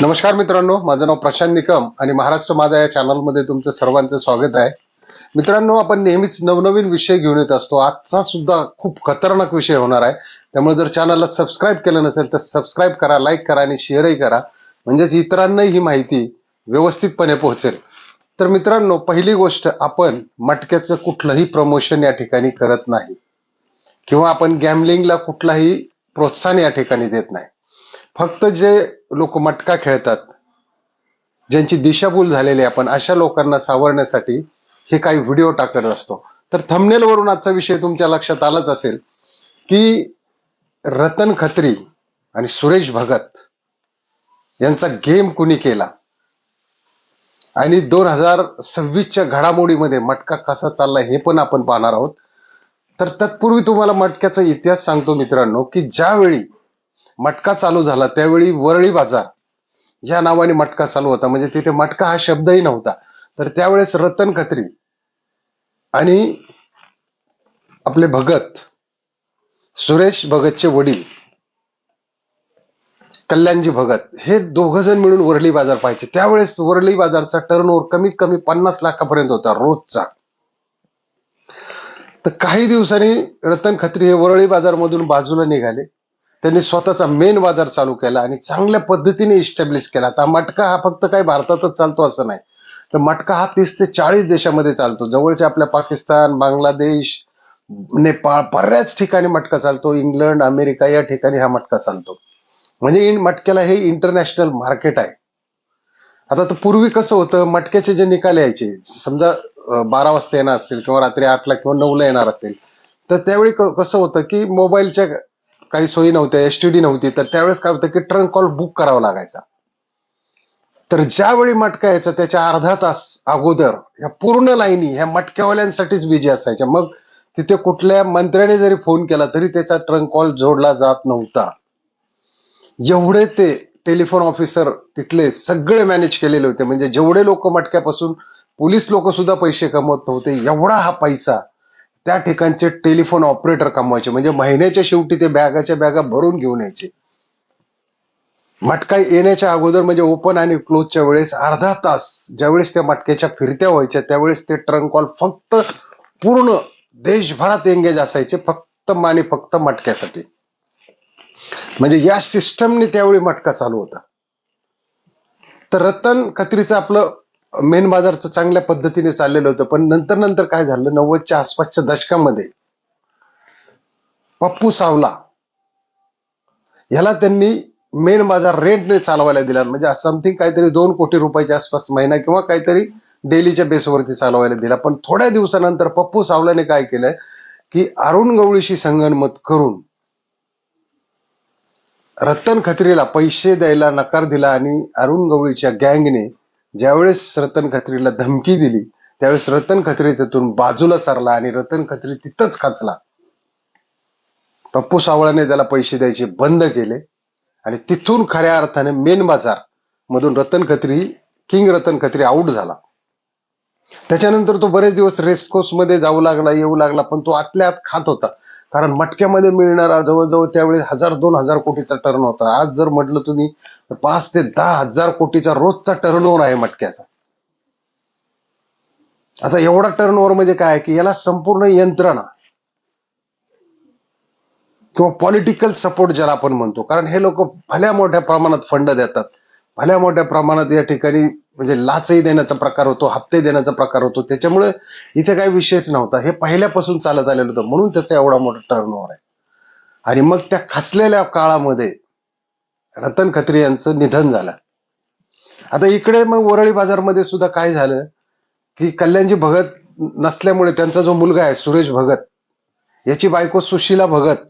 नमस्कार मित्रांनो, माझं नाव प्रशांत निकम आणि महाराष्ट्र माझा या चॅनलमध्ये तुमचं सर्वांचं स्वागत आहे. मित्रांनो, आपण नेहमीच नवनवीन विषय घेऊन येत असतो. आजचा सुद्धा खूप खतरनाक विषय होणार आहे. त्यामुळे जर चॅनलला सबस्क्राईब केलं नसेल तर सबस्क्राईब करा, लाईक करा आणि शेअरही करा, म्हणजेच इतरांनाही ही माहिती व्यवस्थितपणे पोहोचेल. तर मित्रांनो, पहिली गोष्ट, आपण मटक्याचं कुठलंही प्रमोशन या ठिकाणी करत नाही किंवा आपण गॅमलिंगला कुठलाही प्रोत्साहन या ठिकाणी देत नाही. फक्त जे लोक मटका खेळतात, ज्यांची दिशाभूल झालेली आहे, आपण अशा लोकांना सावरण्यासाठी हे काही व्हिडिओ टाकत असतो. तर थंबनेल वरून आजचा विषय तुमच्या लक्षात आलाच असेल की रतन खत्री आणि सुरेश भगत यांचा गेम कुणी केला आणि 2026च्या घडामोडीमध्ये मटका कसा चाललाय हे पण आपण पाहणार आहोत. तर तत्पूर्वी तुम्हाला मटक्याचा इतिहास सांगतो मित्रांनो, की ज्यावेळी मटका चालू झाला त्यावेळी वरळी बाजार या नावाने मटका चालू होता. म्हणजे तिथे मटका हा शब्दही नव्हता. तर त्यावेळेस रतन खत्री आणि आपले भगत, सुरेश भगतचे वडील कल्याणजी भगत, हे दोघ जण मिळून वरळी बाजार पाहायचे. त्यावेळेस वरळी बाजारचा टर्नओव्हर कमीत कमी 50 लाखापर्यंत होता रोजचा. तर काही दिवसांनी रतन खत्री हे वरळी बाजार मधून बाजूला निघाले. त्यांनी स्वतःचा मेन बाजार चालू केला आणि चांगल्या पद्धतीने इस्टॅब्लिश केला. आता मटका हा फक्त काही भारतातच चालतो असं नाही, तर मटका हा 30 ते 40 देशामध्ये चालतो. जवळच्या आपल्या पाकिस्तान, बांगलादेश, नेपाळ, बऱ्याच ठिकाणी मटका चालतो. इंग्लंड, अमेरिका या ठिकाणी हा मटका चालतो. म्हणजे मटक्याला हे इंटरनॅशनल मार्केट आहे. आता तर पूर्वी कसं होतं, मटक्याचे जे निकाल यायचे, समजा 12 वाजता येणार असतील किंवा रात्री 8ला किंवा 9ला येणार असतील, तर त्यावेळी कसं होतं की मोबाईलच्या काही सोयी नव्हत्या, एसटीडी नव्हती. तर त्यावेळेस काय होतं की ट्रंक कॉल बुक करावा लागायचा. तर ज्यावेळी मटका यायचा त्याच्या अर्धा तास अगोदर ह्या पूर्ण लाईनी ह्या मटक्यावाल्यांसाठीच बिजी असायच्या. मग तिथे कुठल्या मंत्र्याने जरी फोन केला तरी त्याचा ट्रंक कॉल जोडला जात नव्हता. एवढे ते टेलिफोन ऑफिसर तिथले सगळे मॅनेज केलेले होते. म्हणजे जेवढे लोक मटक्यापासून पोलीस लोक सुद्धा पैसे कमवत नव्हते, एवढा हा पैसा त्या ठिकाणचे टेलिफोन ऑपरेटर कमवायचे. म्हणजे महिन्याच्या शेवटी ते बॅगाच्या बॅगा भरून घेऊन यायचे. मटका येण्याच्या अगोदर म्हणजे ओपन आणि क्लोजच्या वेळेस अर्धा तास ज्यावेळेस त्या मटक्याच्या फिरत्या व्हायच्या त्यावेळेस ते ट्रंक कॉल फक्त पूर्ण देशभरात एंगेज असायचे, फक्त आणि फक्त मटक्यासाठी. म्हणजे या सिस्टमने त्यावेळी मटका चालू होता. तर रतन खत्रीचं आपलं मेन बाजारचं चांगल्या पद्धतीने चाललेलं होतं. पण नंतर नंतर काय झालं, 90च्या आसपासच्या दशकामध्ये पप्पू सावला ह्याला त्यांनी मेन बाजार रेंटने चालवायला दिला. म्हणजे समथिंग काहीतरी 2 कोटी रुपयाच्या आसपास महिना किंवा काहीतरी डेलीच्या बेसवरती चालवायला दिला. पण थोड्या दिवसानंतर पप्पू सावलाने काय केलंय की अरुण गवळीशी संगनमत करून रतन खत्रीला पैसे द्यायला नकार दिला आणि अरुण गवळीच्या गँगने ज्यावेळेस रतन खत्रीला धमकी दिली त्यावेळेस रतन खत्री तिथून बाजूला सरला आणि रतन खत्री तिथंच खचला. पप्पू सावळाने त्याला पैसे द्यायचे बंद केले आणि तिथून खऱ्या अर्थाने मेन बाजार मधून रतन खत्री, किंग रतन खत्री आउट झाला. त्याच्यानंतर तो बरेच दिवस रेसकोर्स मध्ये जाऊ लागला, येऊ लागला, पण तो आतल्या आत खात होता. कारण मटक्यामध्ये मिळणारा जवळजवळ त्यावेळेस 1000-2000 कोटीचा टर्न होता. आज जर म्हटलं तुम्ही 5 ते 10,000 कोटीचा रोजचा टर्नओव्हर आहे मटक्याचा. आता एवढा टर्नओव्हर म्हणजे काय की याला संपूर्ण यंत्रणा किंवा पॉलिटिकल सपोर्ट ज्याला आपण म्हणतो, कारण हे लोक भल्या मोठ्या प्रमाणात फंड देतात, भल्या मोठ्या प्रमाणात या ठिकाणी म्हणजे लाचही देण्याचा प्रकार होतो, हप्ते देण्याचा प्रकार होतो. त्याच्यामुळे इथे काही विषयच नव्हता, हे पहिल्यापासून चालत आलेलं होतं, म्हणून त्याचा एवढा मोठा टर्नओव्हर आहे. आणि मग त्या खचलेल्या काळामध्ये रतन खत्री यांचं निधन झालं. आता इकडे मग वरळी बाजारमध्ये सुद्धा काय झालं की कल्याणजी भगत नसल्यामुळे त्यांचा जो मुलगा आहे सुरेश भगत, याची बायको सुशीला भगत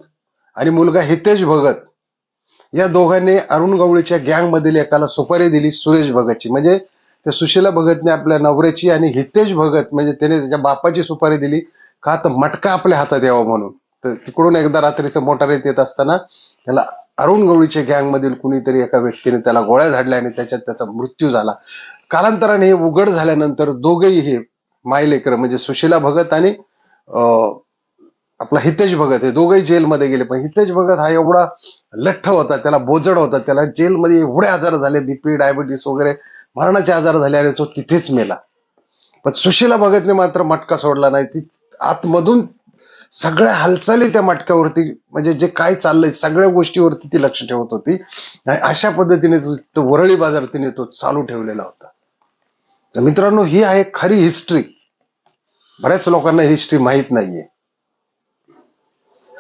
आणि मुलगा हितेश भगत, या दोघांनी अरुण गवळीच्या गँग मधील एकाला सुपारी दिली सुरेश भगतची. म्हणजे त्या सुशीला भगतने आपल्या नवऱ्याची आणि हितेश भगत म्हणजे त्याने त्याच्या बापाची सुपारी दिली का, तर मटका आपल्या हातात यावा म्हणून. तर तिकडून एकदा रात्रीचं मोटारीत येत असताना त्याला अरुण गवळीच्या गँग मधील कुणीतरी एका व्यक्तीने त्याला गोळ्या झाडल्या आणि त्याच्यात त्याचा मृत्यू झाला. कालांतराने हे उघड झाल्यानंतर दोघेही हे मायलेकर म्हणजे सुशीला भगत आणि आपला हितेश भगत, हे दोघंही जेलमध्ये गेले. पण हितेश भगत हा एवढा लठ्ठ होता, त्याला बोजड होता, त्याला जेलमध्ये एवढे आजार झाले, बीपी, डायबिटीस वगैरे मरणाचे आजार झाले आणि तो तिथेच मेला. पण सुशीला भगतने मात्र मटका सोडला नाही. ती आतमधून सगळ्या हालचाली त्या मटक्यावरती, म्हणजे जे काय चाललंय सगळ्या गोष्टीवरती ती लक्ष ठेवत होती. आणि अशा पद्धतीने तो वरळी बाजार तिने तो चालू ठेवलेला होता. तर मित्रांनो, ही आहे खरी हिस्ट्री. बऱ्याच लोकांना हिस्ट्री माहित नाहीये.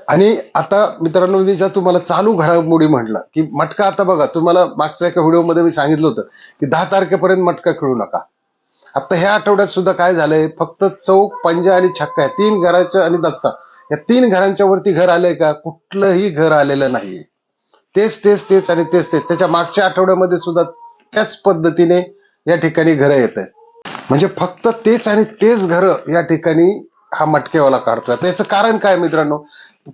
आणि आता मित्रांनो, मी जर तुम्हाला चालू घडामोडी म्हटलं की मटका, आता बघा, तुम्हाला मागच्या एका व्हिडिओमध्ये मी सांगितलं होतं की 10 तारखेपर्यंत मटका खेळू नका. आता ह्या आठवड्यात सुद्धा काय झालंय, फक्त चौक, पंजा आणि छक्का या 3 घराच्या आणि दस्ता या 3 घरांच्या वरती घर आलंय का? कुठलंही घर आलेलं नाहीये. तेच तेच तेच आणि तेच तेच. त्याच्या मागच्या आठवड्यामध्ये सुद्धा त्याच पद्धतीने या ठिकाणी घरं येत आहेत. म्हणजे फक्त तेच आणि तेच घरं या ठिकाणी हा मटकेवाला काढतोय. आता याचं कारण काय मित्रांनो?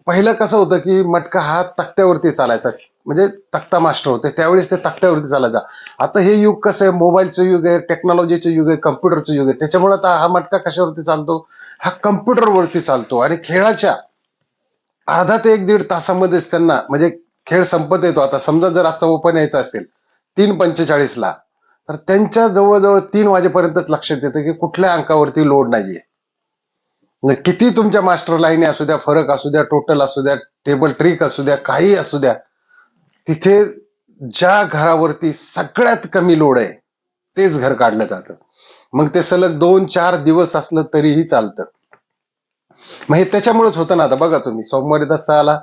पहिलं कसं होतं की मटका हा तक्त्यावरती चालायचा, म्हणजे तक्ता मास्टर होते त्यावेळेस ते तक्त्यावरती चालायचा. आता हे युग कसं आहे, मोबाईलचं युग आहे, टेक्नॉलॉजीचं युग आहे, कम्प्युटरचं युग आहे. त्याच्यामुळे आता हा मटका कशावरती चालतो? हा कम्प्युटरवरती चालतो. आणि खेळाच्या अर्धा ते 1-1.5 तासामध्येच त्यांना, म्हणजे खेळ संपत येतो. आता समजा जर आजचा ओपन यायचा असेल 3:45 तर त्यांच्या जवळजवळ 3 वाजेपर्यंतच लक्षात येतं की कुठल्या अंकावरती लोड नाहीये. किती तुमच्या मास्टर लाईनी असू द्या, फरक असू द्या, टोटल असू द्या, टेबल ट्रिक असू द्या, काही असू द्या, तिथे ज्या घरावरती सगळ्यात कमी लोड आहे तेच घर काढलं जातं. मग ते सलग 2-4 दिवस असलं तरीही चालतं. मग हे त्याच्यामुळेच होतं ना. आता बघा तुम्ही, सोमवारी दस्ता आला,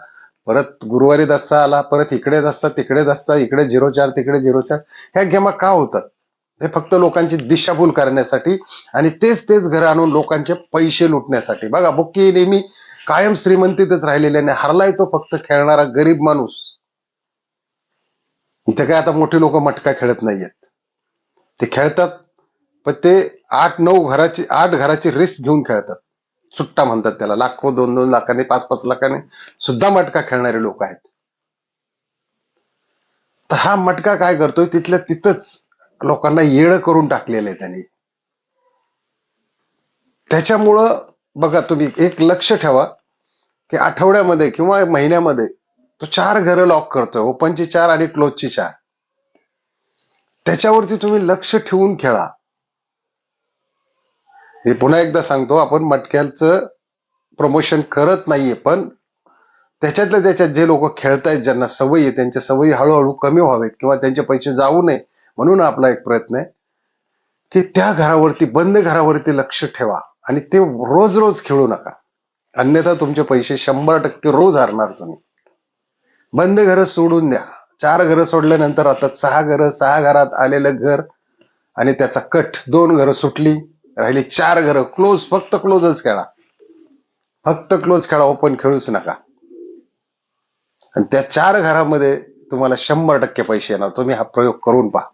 परत गुरुवारी दस्ता आला, परत इकडे दस्ता, तिकडे दस्ता, इकडे 04, तिकडे 04. ह्या गेमा का होतात? हे फक्त लोकांची दिशाभूल करण्यासाठी आणि तेच तेच घर आणून लोकांचे पैसे लुटण्यासाठी. बघा, बुक्की नेहमी कायम श्रीमंतीतच राहिलेल्याने हरलाय तो फक्त खेळणारा गरीब माणूस. इथे काय आता मोठी लोक मटका खेळत नाहीयेत, ते खेळतात, पण ते 8 घराची रिस्क घेऊन खेळतात. सुट्टा म्हणतात त्याला. लाखो, 2-2 लाखाने, 5-5 लाखाने सुद्धा मटका खेळणारे लोक आहेत. तर हा मटका काय करतोय, तिथल्या तिथंच लोकांना येडं करून टाकलेलं आहे त्याने. त्याच्यामुळं बघा तुम्ही एक लक्ष ठेवा की आठवड्यामध्ये किंवा महिन्यामध्ये तो 4 घरं लॉक करतोय, ओपनची 4 आणि क्लोजची 4. त्याच्यावरती तुम्ही लक्ष ठेवून खेळा. मी पुन्हा एकदा सांगतो, आपण मटक्याचं प्रमोशन करत नाहीये, पण त्याच्यातल्या त्याच्यात जे लोक खेळतायत, ज्यांना सवयी आहे, त्यांच्या सवयी हळूहळू कमी व्हावेत किंवा त्यांचे पैसे जाऊ नये म्हणून आपला एक प्रयत्न आहे की त्या घरावरती, बंद घरावरती लक्ष ठेवा आणि ते रोज रोज खेळू नका. अन्यथा तुमचे पैसे 100% रोज हरणार तुम्ही. बंद घरं सोडून द्या. 4 घरं सोडल्यानंतर आता 6 घरं, 6 घरात आलेलं घर आणि त्याचा कट, 2 घरं सुटली, राहिली 4 घरं क्लोज. फक्त क्लोजच खेळा, फक्त क्लोज खेळा, ओपन खेळूच नका. आणि त्या 4 घरामध्ये तुम्हाला 100% पैसे येणार. तुम्ही हा प्रयोग करून पहा.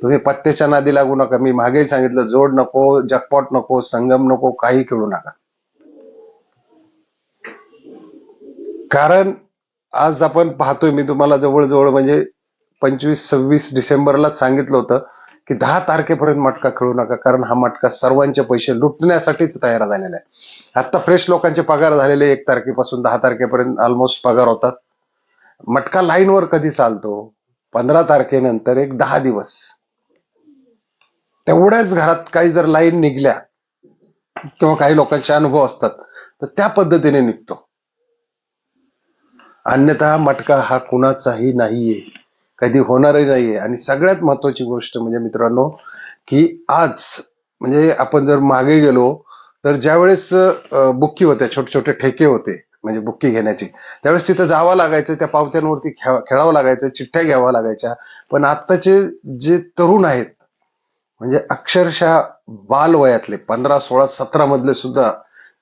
तुम्ही पत्त्याच्या नादी लागू नका. मी मागेही सांगितलं, जोड नको, जॅकपॉट नको, संगम नको, काही खेळू नका. कारण आज आपण पाहतोय, मी तुम्हाला जवळजवळ म्हणजे 25-26 डिसेंबरलाच सांगितलं होतं की 10 तारखेपर्यंत मटका खेळू नका, कारण हा मटका सर्वांचे पैसे लुटण्यासाठीच तयार झालेला आहे. आता फ्रेश लोकांचे पगार झालेले 1 तारखेपासून 10 तारखेपर्यंत ऑलमोस्ट पगार होतात. मटका लाईनवर कधी चालतो? 15 तारखेनंतर एक 10 दिवस. तेवढ्याच घरात काही जर लाईन निघल्या किंवा काही लोकांचे अनुभव असतात तर त्या पद्धतीने निघतो. अन्यथा मटका हा कुणाचाही नाहीये, कधी होणारही नाहीये. आणि सगळ्यात महत्वाची गोष्ट म्हणजे मित्रांनो, की आज म्हणजे आपण जर मागे गेलो तर ज्यावेळेस बुक्की होत्या, छोटे छोटे ठेके होते म्हणजे बुक्की घेण्याची, त्यावेळेस तिथं जावं लागायचं, त्या पावत्यांवरती खेळावं लागायचं, चिठ्ठ्या घ्याव्या लागायच्या. पण आत्ताचे जे तरुण आहेत, म्हणजे अक्षरशः बाल वयातले 15, 16, 17 मधले सुद्धा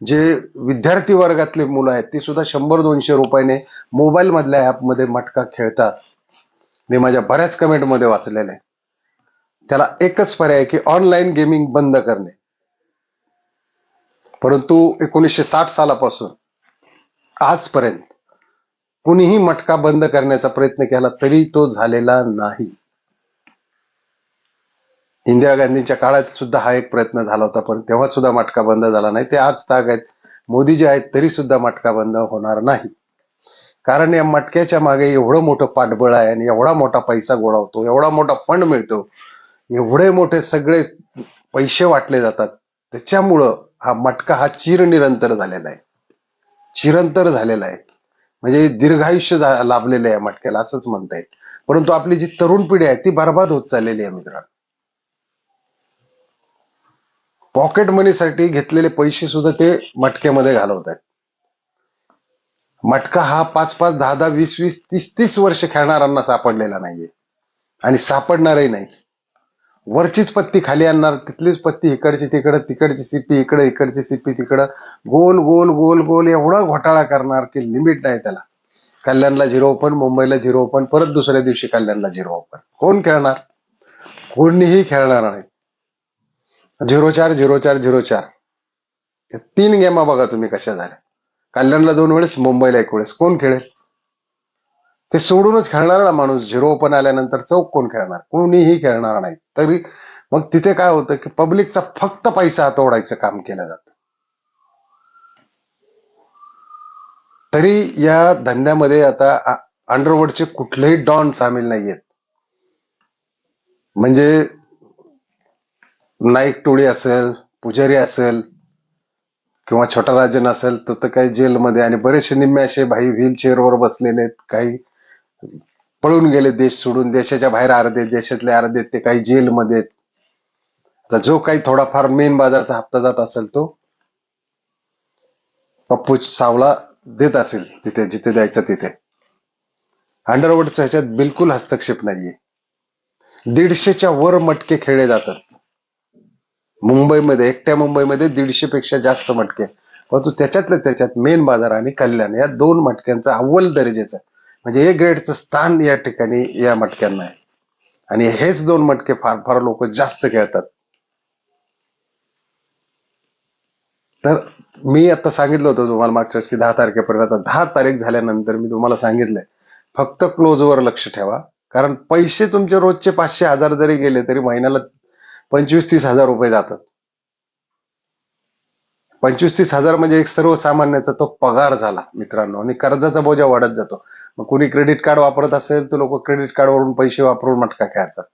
जे विद्यार्थी वर्गातले मुलं आहेत, ती सुद्धा 100-200 रुपयाने मोबाईल मधल्या ऍपमध्ये मटका खेळतात. मी माझ्या बऱ्याच कमेंटमध्ये वाचलेलं आहे. त्याला एकच पर्याय की ऑनलाईन गेमिंग बंद करणे. परंतु 1960 सालापासून आजपर्यंत कुणीही मटका बंद करण्याचा प्रयत्न केला तरी तो झालेला नाही. इंदिरा गांधींच्या काळात सुद्धा हा एक प्रयत्न झाला होता, पण तेव्हा सुद्धा मटका बंद झाला नाही. ते आज ताग आहेत. मोदी जे आहेत तरी सुद्धा मटका बंद होणार नाही. कारण या मटक्याच्या मागे एवढं मोठं पाठबळ आहे आणि एवढा मोठा पैसा गोळा होतो, एवढा मोठा फंड मिळतो, एवढे मोठे सगळे पैसे वाटले जातात. त्याच्यामुळं हा मटका हा चिरनिरंतर झालेला आहे, चिरंतर झालेला आहे. म्हणजे दीर्घायुष्य लाभलेलं आहे मटक्याला असंच म्हणता येईल. परंतु आपली जी तरुण पिढी आहे ती बर्बाद होत चाललेली आहे मित्रांनो. पॉकेट मनीसाठी घेतलेले पैसे सुद्धा ते मटक्यामध्ये घालवत आहेत. मटका हा 5-5, 10-10, 20-20, 30-30 वर्ष खेळणाऱ्यांना सापडलेला नाहीये आणि सापडणारही नाही. वरचीच पत्ती खाली आणणार, तिथलीच पत्ती इकडची तिकडं, तिकडची सिप्पी इकडं, इकडची सिप्पी तिकडं, गोल गोल गोल गोल एवढा घोटाळा करणार की लिमिट नाही त्याला. कल्याणला 0 ओपन, मुंबईला 0 ओपन, परत दुसऱ्या दिवशी कल्याणला 0 ओपन. कोण खेळणार? कोणीही खेळणार नाही. 0-4, 0-4, 0-4 3 गेमा बघा तुम्ही कशा झाल्या. कल्याणला 2 वेळेस, मुंबईला 1 वेळेस. कोण खेळेल? ते सोडूनच खेळणार ना माणूस. 0 ओपन आल्यानंतर चौक कोण खेळणार? कोणीही खेळणार नाही. तरी मग तिथे काय होतं की पब्लिकचा फक्त पैसा हातोडायचं काम केलं जातं. तरी या धंद्यामध्ये आता अंडरवर्ल्डचे कुठलेही डॉन सामील नाहीयेत. म्हणजे नाईक टोळी असेल, पुजारी असेल किंवा छोटा राजन असेल, तो तर काही जेलमध्ये, आणि बरेचसे निम्मे असे भाई व्हीलचेअरवर बसलेले आहेत, काही पळून गेले देश सोडून, देशाच्या बाहेर अर्धे, देशातले अर्धे ते काही जेलमध्ये. आता जो काही थोडाफार मेन बाजारचा हप्ता जात असेल तो पप्पू सावळा देत असेल तिथे जिथे द्यायचं तिथे. अंडरवर्ल्डच्या ह्याच्यात बिलकुल हस्तक्षेप नाहीये. 150च्या वर मटके खेळले जातात मुंबईमध्ये. एकट्या मुंबईमध्ये 150 पेक्षा जास्त मटके. परंतु त्याच्यात मेन बाजार आणि कल्याण या 2 मटक्यांचं अव्वल दर्जाचं म्हणजे ए ग्रेडचं स्थान या ठिकाणी या मटक्यांना आहे. आणि हेच 2 मटके फार फार लोक जास्त खेळतात. तर मी आता सांगितलं होतं तुम्हाला मागच्या वेळेस की 10 तारखेपर्यंत. आता 10 तारीख झाल्यानंतर मी तुम्हाला सांगितलंय फक्त क्लोजवर लक्ष ठेवा. कारण पैसे तुमचे रोजचे 500-1000 जरी गेले तरी महिन्याला 25-30 हजार रुपये जातात. 25-30 हजार म्हणजे एक सर्वसामान्याचा तो पगार झाला मित्रांनो. आणि कर्जाचा बोजा वाढत जातो. मग कुणी क्रेडिट कार्ड वापरत असेल तर लोक क्रेडिट कार्डवरून पैसे वापरून मटका खेळतात.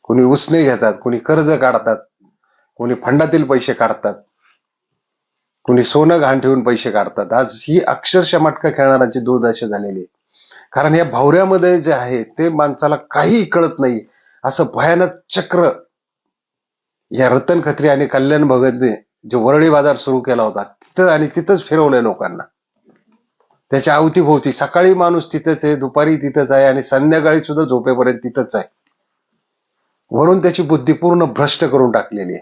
कुणी उसने घेतात, कुणी कर्ज काढतात, कुणी फंडातील पैसे काढतात, कुणी सोनं गहाण ठेवून पैसे काढतात. आज ही अक्षरशः मटका खेळणाऱ्यांची दुर्दशा झालेली आहे. कारण या भवऱ्यामध्ये जे आहे ते माणसाला काही कळत नाही. असं भयानक चक्र या रतन खत्री आणि कल्याण भगतने जो वरळी बाजार सुरू केला होता तिथं आणि तिथंच फिरवलंय लोकांना. त्याच्या अवतीभोवती सकाळी माणूस तिथंच आहे, दुपारी तिथंच आहे आणि संध्याकाळी सुद्धा झोपेपर्यंत तिथंच आहे. वरून त्याची बुद्धी पूर्ण भ्रष्ट करून टाकलेली आहे.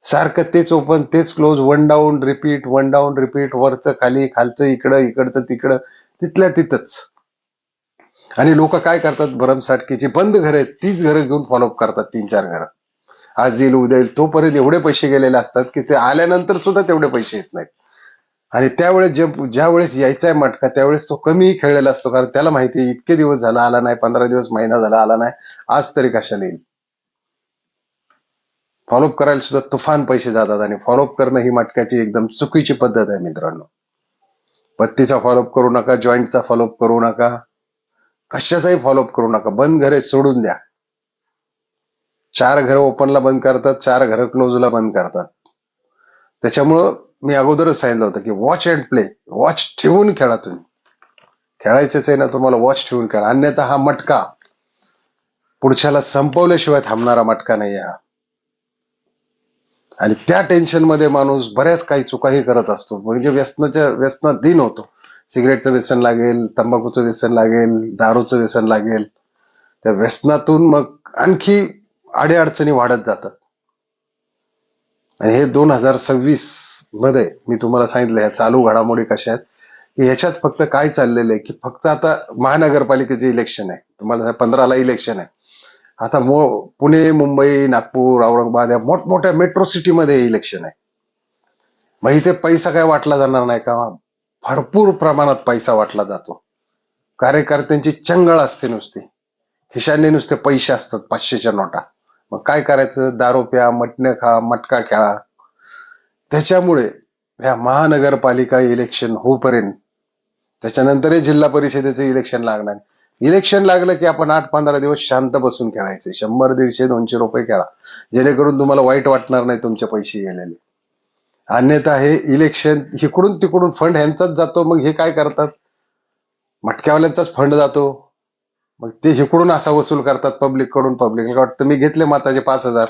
सारखं तेच ओपन तेच close, 1 down repeat, 1 down repeat, वरचं खाली, खालचं इकडं, इकडचं तिकडं, तिथल्या तिथंच. आणि लोक काय करतात, भरमसाठ की जी बंद घर आहेत तीच घरं घेऊन फॉलोअप करतात, 3-4 घरं. आज येईल उद्या येईल तोपर्यंत एवढे पैसे गेलेले असतात की ते आल्यानंतर सुद्धा तेवढे पैसे येत नाहीत. आणि त्यावेळेस ज्या वेळेस यायचा आहे मटका त्यावेळेस तो कमीही खेळलेला असतो. कारण त्याला माहिती आहे इतके दिवस झाला आला नाही, 15 दिवस, महिना झाला आला नाही, आज तरी कशाला येईल. फॉलोअप करायला सुद्धा तुफान पैसे जातात. आणि फॉलोअप करणं ही मटक्याची एकदम चुकीची पद्धत आहे मित्रांनो. पत्तीचा फॉलोअप करू नका, जॉईंटचा फॉलोअप करू नका, कशाचाही फॉलोअप करू नका. बंद घरे सोडून द्या. 4 घरं ओपनला बंद करतात, 4 घरं क्लोजला बंद करतात. त्याच्यामुळं मी अगोदरच सांगितलं होतं की वॉच अँड प्ले, वॉच ठेवून खेळा. तुम्ही खेळायचंच आहे ना तुम्हाला, वॉच ठेवून खेळा. अन्यथा हा मटका पुढच्याला संपवल्याशिवाय थांबणारा मटका नाही हा. आणि त्या टेन्शन मध्ये माणूस बऱ्याच काही चुकाही करत असतो. म्हणजे व्यसनाधीन होतो. सिगरेटचं व्यसन लागेल, तंबाखूचं व्यसन लागेल, दारूचं व्यसन लागेल. त्या व्यसनातून मग आणखी अडीअडचणी वाढत जातात. आणि हे 2026 मध्ये मी तुम्हाला सांगितलं ह्या चालू घडामोडी कशा आहेत की ह्याच्यात फक्त काय चाललेलं आहे की फक्त आता महानगरपालिकेचे इलेक्शन आहे. तुम्हाला 15ला इलेक्शन आहे. आता पुणे, मुंबई, नागपूर, औरंगाबाद या मोठमोठ्या मेट्रो सिटीमध्ये इलेक्शन आहे. मग इथे पैसा काय वाटला जाणार नाही का? भरपूर प्रमाणात पैसा वाटला जातो. कार्यकर्त्यांची चंगळ असते नुसती. खिशाने नुसते पैसे असतात, 500च्या नोटा. मग काय करायचं? दारू प्या, मटणे खा, मटका खेळा. त्याच्यामुळे ह्या महानगरपालिका इलेक्शन होईपर्यंत, त्याच्यानंतर जिल्हा परिषदेचं इलेक्शन लागणार. इलेक्शन लागलं की आपण 8-15 दिवस शांत बसून खेळायचे. 100, 150, 200 रुपये खेळा, जेणेकरून तुम्हाला वाईट वाटणार नाही तुमचे पैसे गेलेले. अन्यथा हे इलेक्शन इकडून तिकडून फंड ह्यांचाच जातो. मग हे काय करतात, मटक्यावाल्यांचाच फंड जातो. मग ते इकडून असा वसूल करतात पब्लिक कडून. पब्लिकला वाटतं मी घेतले माताचे 5,000,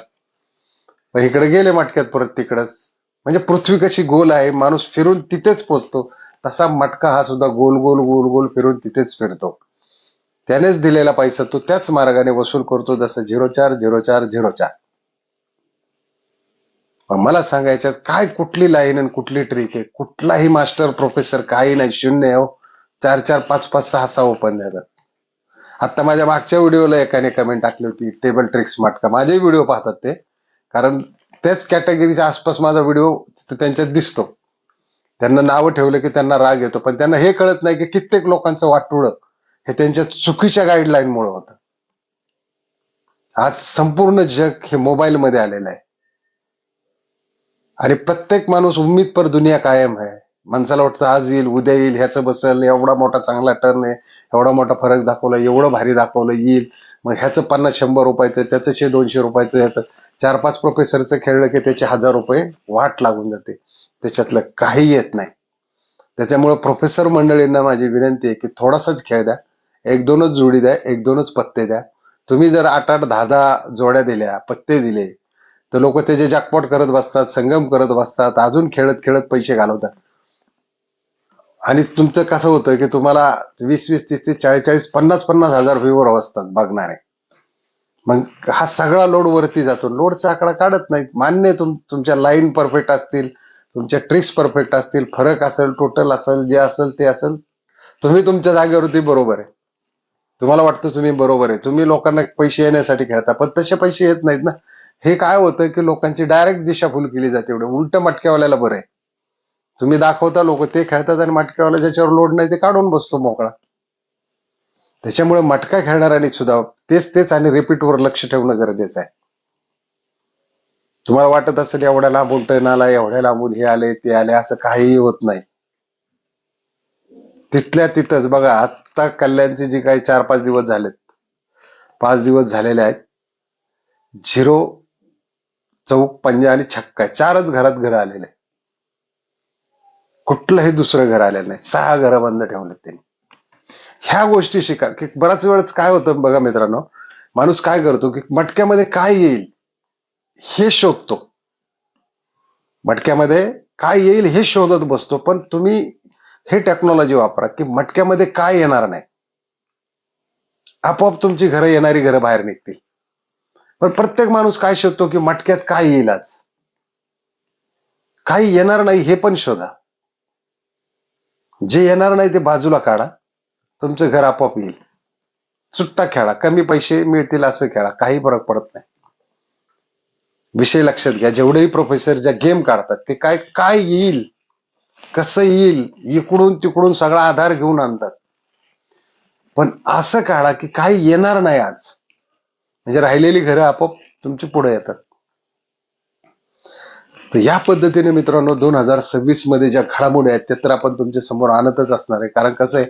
पण इकडे गेले मटक्यात परत तिकडच. म्हणजे पृथ्वी कशी गोल आहे, माणूस फिरून तिथेच पोचतो, तसा मटका हा सुद्धा गोल गोल गोल गोल फिरून तिथेच फिरतो. त्यानेच दिलेला पैसा तो त्याच मार्गाने वसूल करतो, जसं 040404. मला सांगायच्यात काय कुठली लाईन आणि कुठली ट्रिक आहे. कुठलाही मास्टर प्रोफेसर काही नाही, शून्य हो. 4-4, 5-5, 6-6 ओपन देतात. आता माझ्या मागच्या व्हिडिओला एकाने कमेंट टाकली होती, टेबल ट्रिक्स मटका. माझे व्हिडिओ पाहतात ते, कारण त्याच कॅटेगरीच्या आसपास माझा व्हिडिओ त्यांच्यात दिसतो. त्यांना नावं ठेवलं की त्यांना राग येतो, पण त्यांना हे कळत नाही की कित्येक लोकांचं वाटोळं हे त्यांच्या चुकीच्या गाईडलाईनमुळे होतं. आज संपूर्ण जग हे मोबाईल मध्ये आलेलं आहे आणि प्रत्येक माणूस उम्मीद पर दुनिया कायम आहे. माणसाला वाटतं आज येईल, उद्या येईल, ह्याचं बसल, एवढा मोठा चांगला टर्न आहे, एवढा मोठा फरक दाखवला, एवढं भारी दाखवलं, येईल. मग ह्याचं 50-100 रुपयाचं, त्याचं 100-200 रुपयाचं, ह्याचं 4-5 प्रोफेसरचं खेळलं की त्याचे 1000 रुपये वाट लागून जाते. त्याच्यातलं काही येत नाही. त्याच्यामुळे प्रोफेसर मंडळींना माझी विनंती आहे की थोडासाच खेळ द्या, 1-2च जोडी द्या, 1-2च पत्ते द्या. तुम्ही जर 8-8, 10-10 जोड्या दिल्या, पत्ते दिले, तर लोक त्याचे जॅकपॉट करत बसतात, संगम करत बसतात, अजून खेळत खेळत पैसे घालवतात. आणि तुमचं कसं होतं की तुम्हाला 20-20, 30-30, 40-40, 50-50 हजार व्ह्यूवर असतात बघणारे. मग हा सगळा लोड वरती जातो. लोडचा आकडा काढत नाहीत. मान्य तुमच्या लाईन परफेक्ट असतील, तुमच्या ट्रिक्स परफेक्ट असतील, फरक असेल, टोटल असेल, जे असेल ते असेल, तुम्ही तुमच्या जागेवरती बरोबर आहे. तुम्हाला वाटतं तुम्ही बरोबर आहे, तुम्ही लोकांना पैसे येण्यासाठी खेळता, पण तसे पैसे येत नाहीत ना. हे काय होतं की लोकांची डायरेक्ट दिशाभूल केली जाते. एवढं उलट मटक्यावाल्याला बरं आहे. तुम्ही दाखवता, लोक ते खेळतात आणि मटक्यावाला ज्याच्यावर लोड नाही ते काढून बसतो मोकळा. त्याच्यामुळे मटका खेळणाऱ्यांनी सुद्धा तेच तेच आणि रिपीटवर लक्ष ठेवणं गरजेचं आहे. तुम्हाला वाटत असेल एवढ्या लांबून टर्न आला, एवढ्या लांबून हे आले ते आले, असं काहीही होत नाही. तिथल्या तिथंच बघा, आता कल्याणची जी काही 4-5 दिवस झालेत, 5 दिवस झालेले आहेत, 0, चौक, पंजा आणि छक्का, 4च घरात घर आलेले. कुठलंही दुसरं घर आलेलं नाही. 6 घरं बंद ठेवलेत त्यांनी. ह्या गोष्टी शिका की बराच वेळच काय होतं बघा मित्रांनो, माणूस काय करतो की मटक्यामध्ये काय येईल हे शोधतो. मटक्यामध्ये काय येईल हे शोधत बसतो. पण तुम्ही हे टेक्नॉलॉजी वापरा की मटक्यामध्ये काय येणार नाही, आपोआप तुमची घरं, येणारी घरं बाहेर निघतील. पण प्रत्येक माणूस काय शोधतो की मटक्यात काय येईल, आज काही येणार नाही हे पण शोधा. जे येणार नाही ते बाजूला काढा, तुमचं घर आपोआप येईल. सुट्टा खेळा, कमी पैसे मिळतील असं खेळा, काही फरक पडत नाही. विषय लक्षात घ्या, जेवढेही प्रोफेसर ज्या गेम काढतात ते काय काय येईल, कसं येईल, इकडून तिकडून सगळा आधार घेऊन आणतात. पण असं काढा की काही येणार नाही आज, म्हणजे राहिलेली घरं आपोआप तुमची पुढे येतात. तर या पद्धतीने मित्रांनो 2026 मध्ये ज्या घडामोडी आहेत ते तर आपण तुमच्या समोर आणतच असणार आहे. कारण कसं आहे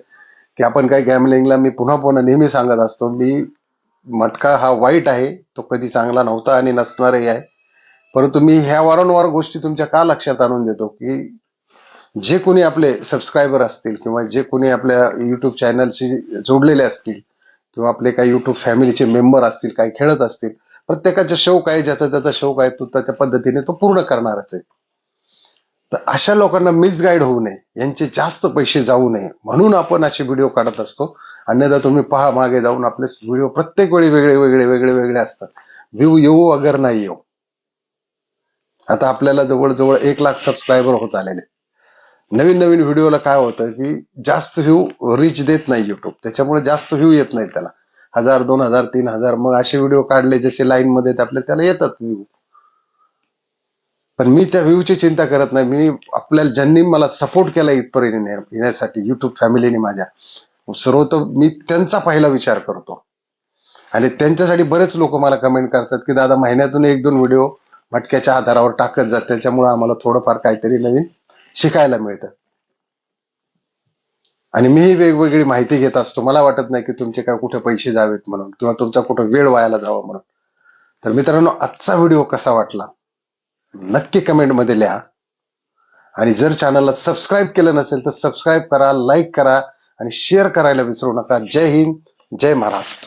की आपण काही गॅमलिंगला, मी पुन्हा पुन्हा नेहमी सांगत असतो, मी मटका हा वाईट आहे, तो कधी चांगला नव्हता आणि नसणारही आहे. परंतु मी ह्या वारंवार गोष्टी तुमच्या का लक्षात आणून देतो की जे कोणी आपले सबस्क्रायबर असतील किंवा जे कोणी आपल्या युट्यूब चॅनलशी जोडलेले असतील किंवा आपले काही युट्यूब फॅमिलीचे मेंबर असतील, काही खेळत असतील, प्रत्येकाचा शौक आहे, ज्याचा त्याचा शौक आहे, तो त्याच्या पद्धतीने तो पूर्ण करणारच आहे. तर अशा लोकांना मिसगाईड होऊ नये, यांचे जास्त पैसे जाऊ नये म्हणून आपण असे व्हिडिओ काढत असतो. अन्यथा तुम्ही पहा, मागे जाऊन आपले व्हिडिओ प्रत्येक वेळी वेगळे वेगळे वेगळे वेगळे असतात. व्ह्यू येऊ अगर नाही येऊ. आता आपल्याला जवळजवळ 1 लाख सबस्क्रायबर होत आलेले. नवीन नवीन व्हिडिओला काय होतं की जास्त व्ह्यू रीच देत नाही युट्यूब, त्याच्यामुळे जास्त व्ह्यू येत नाही त्याला. 1000, 2000, 3000, मग असे व्हिडिओ काढले जसे लाईन मध्ये आपले, त्याला येतात व्ह्यू. पण मी त्या व्ह्यूची चिंता करत नाही. मी आपल्याला ज्यांनी मला सपोर्ट केला इथपर्यंत येण्यासाठी, युट्यूब फॅमिलीने माझ्या, सर्वतः मी त्यांचा पहिला विचार करतो. आणि त्यांच्यासाठी बरेच लोक मला कमेंट करतात की दादा महिन्यातून 1-2 व्हिडिओ मटक्याच्या आधारावर टाकत जात, त्याच्यामुळे आम्हाला थोडंफार काहीतरी नवीन शिकायला मिळतं. आणि मीही वेगवेगळी माहिती घेत असतो. मला वाटत नाही की तुमचे काय कुठे पैसे जावेत म्हणून किंवा तुमचा कुठे वेळ वायाला जावा म्हणून. तर मित्रांनो, आजचा व्हिडिओ कसा वाटला नक्की कमेंटमध्ये लिहा. आणि जर चॅनलला सबस्क्राईब केलं नसेल तर सबस्क्राईब करा, लाईक करा आणि शेअर करायला विसरू नका. जय हिंद, जय महाराष्ट्र.